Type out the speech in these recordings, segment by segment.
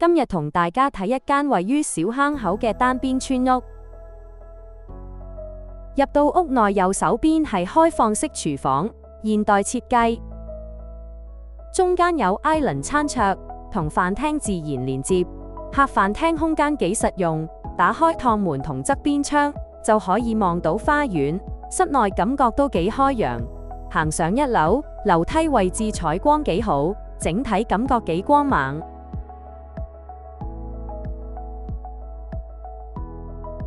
今日同大家睇一間位於小坑口嘅單邊村屋。入到屋內右手邊係開放式廚房，現代設計，中間有 island 餐桌同飯廳自然連接。客飯廳空間幾實用，打開趟門同側邊窗就可以望到花園，室內感覺都幾開揚。行上一樓，樓梯位置採光幾好，整體感覺幾光猛。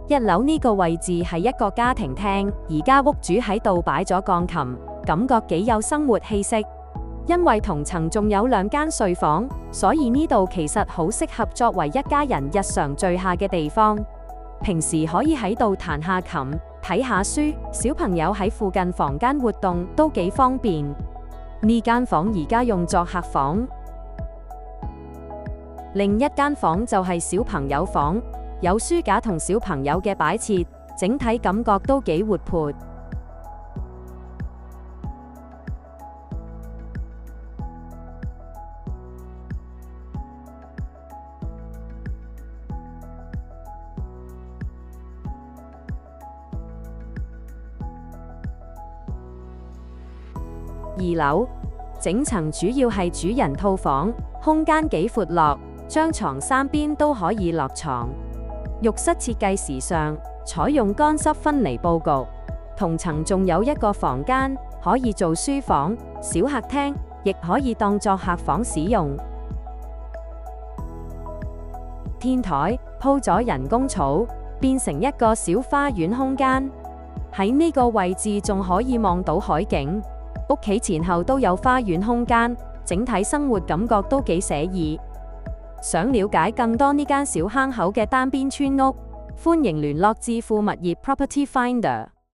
一樓呢個位置係一個家庭廳，而家屋主喺度擺咗鋼琴，感覺幾有生活氣息。因為同層仲有2間睡房，所以呢度其實好適合作為一家人日常聚下嘅地方。平時可以喺度彈下琴、睇下書，小朋友喺附近房間活動都幾方便。呢間房而家用作客房，另一間房就係小朋友房，有書架同小朋友嘅擺設，整體感覺都幾活潑。2樓，整層主要係主人套房，空間幾闊落，張床3邊都可以落床。浴室設計時尚，採用乾濕分離佈局。同層仲有一個房間，可以做書房、小客廳，亦可以當作客房使用。天台鋪咗人工草，變成一個小花園空間。喺呢個位置仲可以望到海景。屋企前後都有花園空間，整體生活感覺都幾寫意。想了解更多呢間小坑口嘅單邊村屋，歡迎聯絡智富物業 Property Finder。